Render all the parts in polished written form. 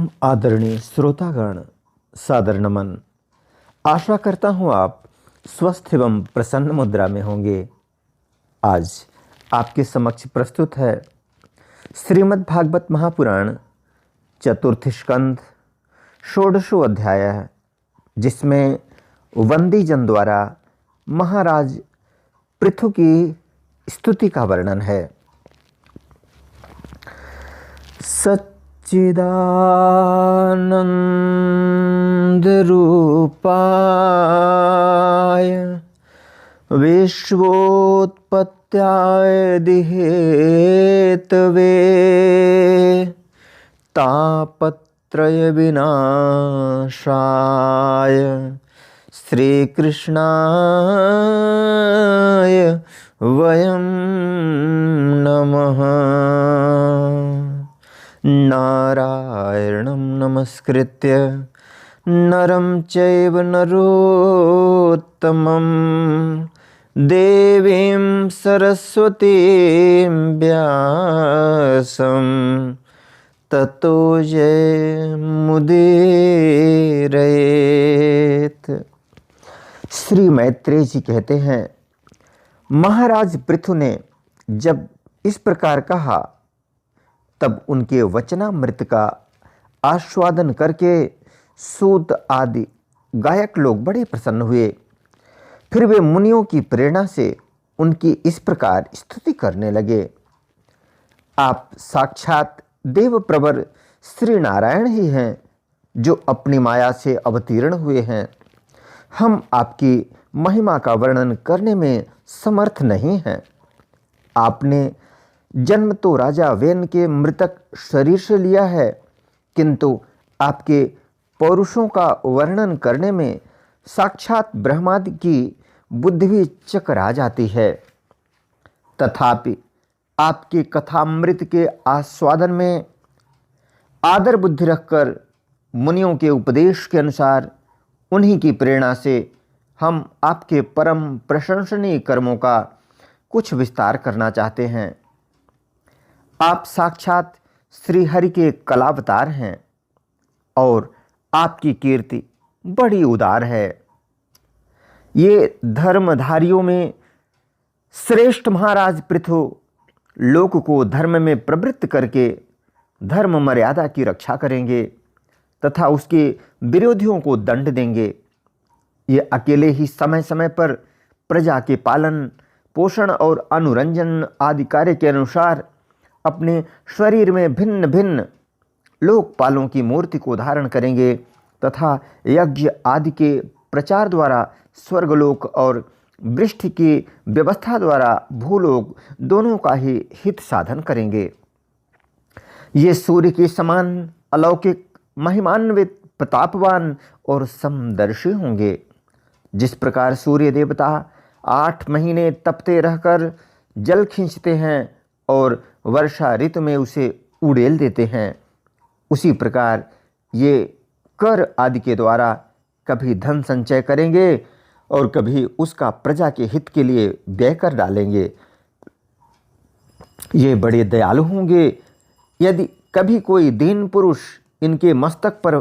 परम आदरणीय श्रोतागण, सादर नमन। आशा करता हूँ आप स्वस्थ एवं प्रसन्न मुद्रा में होंगे। आज आपके समक्ष प्रस्तुत है श्रीमद् भागवत महापुराण चतुर्थ स्कंध षोडशो अध्याय, जिसमें वंदी जन द्वारा महाराज पृथु की स्तुति का वर्णन है। सच्चिदानंद रूपाय विश्वोत्पत्त्याय दिहेतवे तापत्रय विनाशाय श्रीकृष्णाय वयं नमः। नारायणं नमस्कृत्य नरं चैव नरोत्तमं देवीं सरस्वतीं व्यासं ततो जयमुदीरयेत्। श्री मैत्रेय जी कहते हैं, महाराज पृथु ने जब इस प्रकार कहा तब उनके वचनामृत का आस्वादन करके सूत आदि गायक लोग बड़े प्रसन्न हुए। फिर वे मुनियों की प्रेरणा से उनकी इस प्रकार स्तुति करने लगे। आप साक्षात देव प्रवर श्री नारायण ही हैं, जो अपनी माया से अवतीर्ण हुए हैं। हम आपकी महिमा का वर्णन करने में समर्थ नहीं हैं। आपने जन्म तो राजा वेन के मृतक शरीर से लिया है, किंतु आपके पौरुषों का वर्णन करने में साक्षात ब्रह्मादि की बुद्धि भी चकरा जाती है। तथापि आपके कथामृत के आस्वादन में आदर बुद्धि रखकर मुनियों के उपदेश के अनुसार उन्हीं की प्रेरणा से हम आपके परम प्रशंसनीय कर्मों का कुछ विस्तार करना चाहते हैं। आप साक्षात श्री हरि के कलावतार हैं और आपकी कीर्ति बड़ी उदार है। ये धर्मधारियों में श्रेष्ठ महाराज पृथु लोक को धर्म में प्रवृत्त करके धर्म मर्यादा की रक्षा करेंगे तथा उसके विरोधियों को दंड देंगे। ये अकेले ही समय समय पर प्रजा के पालन पोषण और अनुरंजन आदि कार्य के अनुसार अपने शरीर में भिन्न भिन्न लोकपालों की मूर्ति को धारण करेंगे तथा यज्ञ आदि के प्रचार द्वारा स्वर्गलोक और वृष्टि की व्यवस्था द्वारा भूलोक दोनों का ही हित साधन करेंगे। ये सूर्य के समान अलौकिक महिमान्वित प्रतापवान और समदर्शी होंगे। जिस प्रकार सूर्य देवता 8 महीने तपते रहकर जल खींचते हैं और वर्षा ऋतु में उसे उड़ेल देते हैं, उसी प्रकार ये कर आदि के द्वारा कभी धन संचय करेंगे और कभी उसका प्रजा के हित के लिए व्यय कर डालेंगे। ये बड़े दयालु होंगे। यदि कभी कोई दीन पुरुष इनके मस्तक पर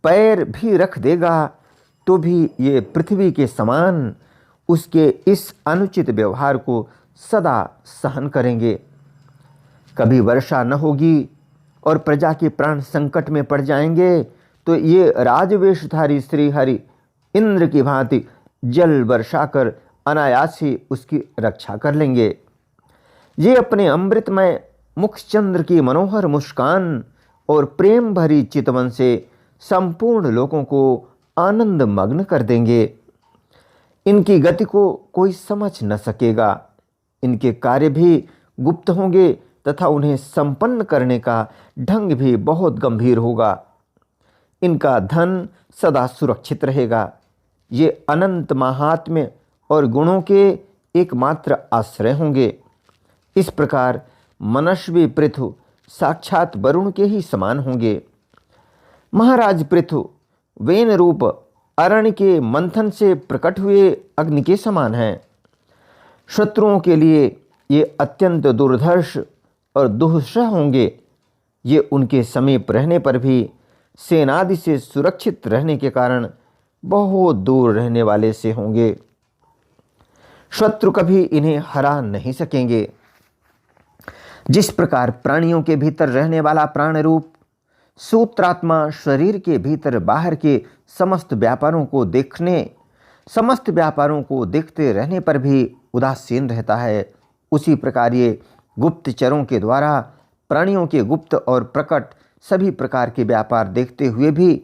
पैर भी रख देगा तो भी ये पृथ्वी के समान उसके इस अनुचित व्यवहार को सदा सहन करेंगे। कभी वर्षा न होगी और प्रजा के प्राण संकट में पड़ जाएंगे तो ये राजवेशधारी श्री हरि इंद्र की भांति जल वर्षा कर अनायास ही उसकी रक्षा कर लेंगे। ये अपने अमृतमय मुखचंद्र की मनोहर मुस्कान और प्रेम भरी चितवन से संपूर्ण लोगों को आनंद मग्न कर देंगे। इनकी गति को कोई समझ न सकेगा। इनके कार्य भी गुप्त होंगे तथा उन्हें संपन्न करने का ढंग भी बहुत गंभीर होगा। इनका धन सदा सुरक्षित रहेगा। ये अनंत महात्म्य और गुणों के एकमात्र आश्रय होंगे। इस प्रकार मनस्वी पृथु साक्षात वरुण के ही समान होंगे। महाराज पृथु वेन रूप अरण्य के मंथन से प्रकट हुए अग्नि के समान हैं। शत्रुओं के लिए ये अत्यंत दुर्धर्ष और दुस्सह होंगे। ये उनके समीप रहने पर भी सेनादि से सुरक्षित रहने के कारण बहुत दूर रहने वाले से होंगे। शत्रु कभी इन्हें हरा नहीं सकेंगे। जिस प्रकार प्राणियों के भीतर रहने वाला प्राण रूप सूत्रात्मा शरीर के भीतर बाहर के समस्त व्यापारों को देखते रहने पर भी उदासीन रहता है, उसी प्रकार ये गुप्तचरों के द्वारा प्राणियों के गुप्त और प्रकट सभी प्रकार के व्यापार देखते हुए भी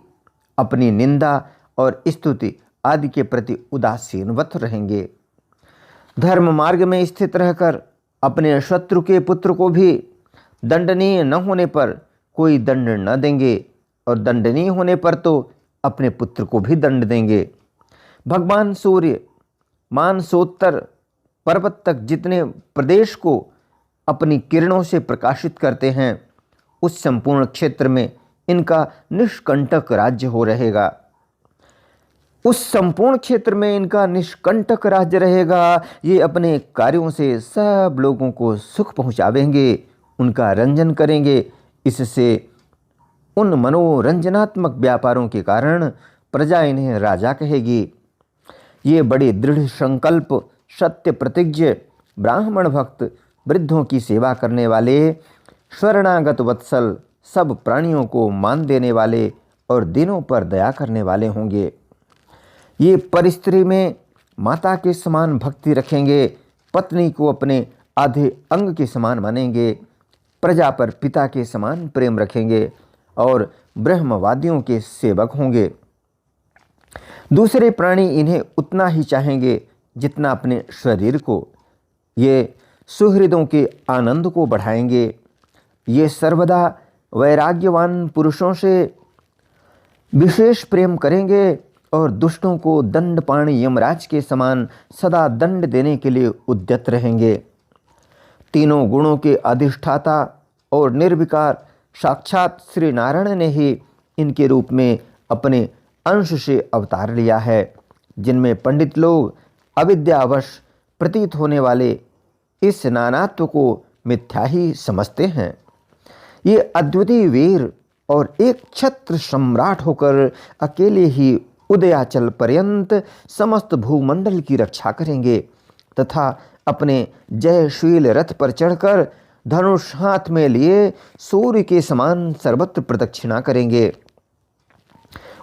अपनी निंदा और स्तुति आदि के प्रति उदासीनवत रहेंगे। धर्म मार्ग में स्थित रहकर अपने शत्रु के पुत्र को भी दंडनीय न होने पर कोई दंड न देंगे और दंडनीय होने पर तो अपने पुत्र को भी दंड देंगे। भगवान सूर्य मानसोत्तर पर्वत तक जितने प्रदेश को अपनी किरणों से प्रकाशित करते हैं, उस संपूर्ण क्षेत्र में इनका निष्कंटक राज्य हो रहेगा। उस संपूर्ण क्षेत्र में इनका निष्कंटक राज्य रहेगा। ये अपने कार्यों से सब लोगों को सुख पहुंचावेंगे, उनका रंजन करेंगे। इससे उन मनोरंजनात्मक व्यापारों के कारण प्रजा इन्हें राजा कहेगी। ये बड़े दृढ़ संकल्प, सत्य प्रतिज्ञ, ब्राह्मण भक्त, वृद्धों की सेवा करने वाले, शरणागत वत्सल, सब प्राणियों को मान देने वाले और दिनों पर दया करने वाले होंगे। ये परिस्त्री में माता के समान भक्ति रखेंगे, पत्नी को अपने आधे अंग के समान मानेंगे, प्रजा पर पिता के समान प्रेम रखेंगे और ब्रह्मवादियों के सेवक होंगे। दूसरे प्राणी इन्हें उतना ही चाहेंगे जितना अपने शरीर को। ये सुहृदों के आनंद को बढ़ाएंगे। ये सर्वदा वैराग्यवान पुरुषों से विशेष प्रेम करेंगे और दुष्टों को दंडपाणी यमराज के समान सदा दंड देने के लिए उद्यत रहेंगे। तीनों गुणों के अधिष्ठाता और निर्विकार साक्षात श्री नारायण ने ही इनके रूप में अपने अंश से अवतार लिया है, जिनमें पंडित लोग अविद्यावश प्रतीत होने वाले इस नानात्व को मिथ्या ही समझते हैं। ये अद्वितीय वीर और एक छत्र सम्राट होकर अकेले ही उदयाचल पर्यंत समस्त भूमंडल की रक्षा करेंगे तथा अपने जयशील रथ पर चढ़कर धनुष हाथ में लिए सूर्य के समान सर्वत्र प्रदक्षिणा करेंगे।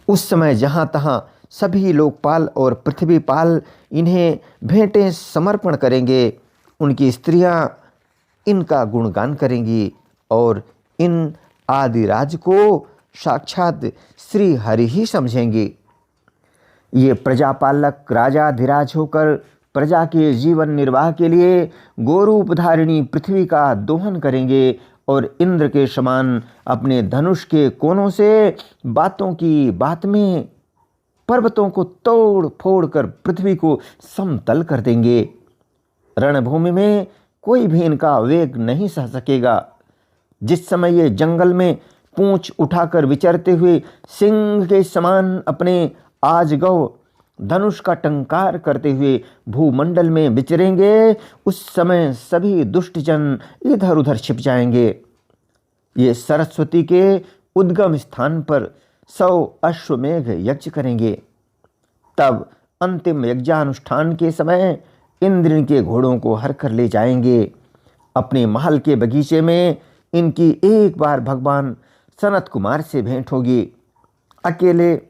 उस समय जहाँ तहाँ सभी लोकपाल और पृथ्वीपाल इन्हें भेंटें समर्पण करेंगे। उनकी स्त्रियां इनका गुणगान करेंगी और इन आदिराज को साक्षात श्री हरि ही समझेंगी। ये प्रजापालक राजाधिराज होकर प्रजा के जीवन निर्वाह के लिए गोरूप धारिणी पृथ्वी का दोहन करेंगे और इंद्र के समान अपने धनुष के कोनों से बातों की बात में पर्वतों को तोड़ फोड़ कर पृथ्वी को समतल कर देंगे। रणभूमि में कोई भी इनका वेग नहीं सह सकेगा। जिस समय ये जंगल में पूंछ उठाकर विचरते हुए सिंह के समान अपने आजगव धनुष का टंकार करते हुए भूमंडल में विचरेंगे, उस समय सभी दुष्टजन इधर उधर छिप जाएंगे। ये सरस्वती के उद्गम स्थान पर 100 अश्वमेघ यज्ञ करेंगे। तब अंतिम यज्ञानुष्ठान के समय इंद्र के घोड़ों को हर कर ले जाएंगे। अपने महल के बगीचे में इनकी एक बार भगवान सनत कुमार से भेंट होगी। अकेले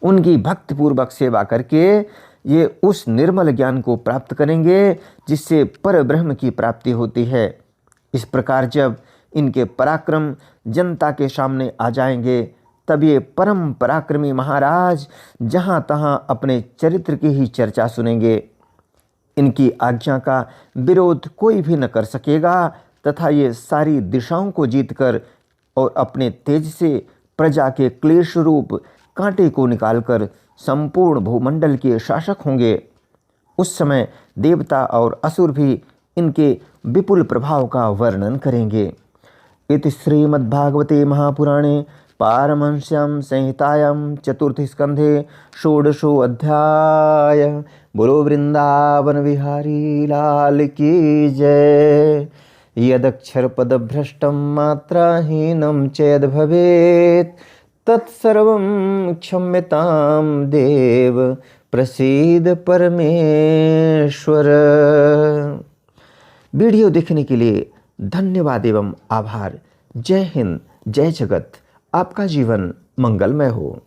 उनकी भक्तिपूर्वक सेवा करके ये उस निर्मल ज्ञान को प्राप्त करेंगे जिससे परब्रह्म की प्राप्ति होती है। इस प्रकार जब इनके पराक्रम जनता के सामने आ जाएंगे, तब ये परम पराक्रमी महाराज जहाँ तहाँ अपने चरित्र की ही चर्चा सुनेंगे। इनकी आज्ञा का विरोध कोई भी न कर सकेगा तथा ये सारी दिशाओं को जीतकर और अपने तेज से प्रजा के क्लेश रूप कांटे को निकालकर संपूर्ण भूमंडल के शासक होंगे। उस समय देवता और असुर भी इनके विपुल प्रभाव का वर्णन करेंगे। इति श्रीमद्भागवते महापुराणे पारमहंस्यां संहितायां चतुर्थ स्कंधे षोडशो अध्याय। बोलो वृंदावन विहारी लाल की जय। यदक्षर पद भ्रष्टं मात्राहीनं चेद भवेत् तत्सर्वं क्षम्यतां देव, प्रसीद परमेश्वर। वीडियो देखने के लिए धन्यवाद एवं आभार। जय हिंद, जय जगत। आपका जीवन मंगलमय हो।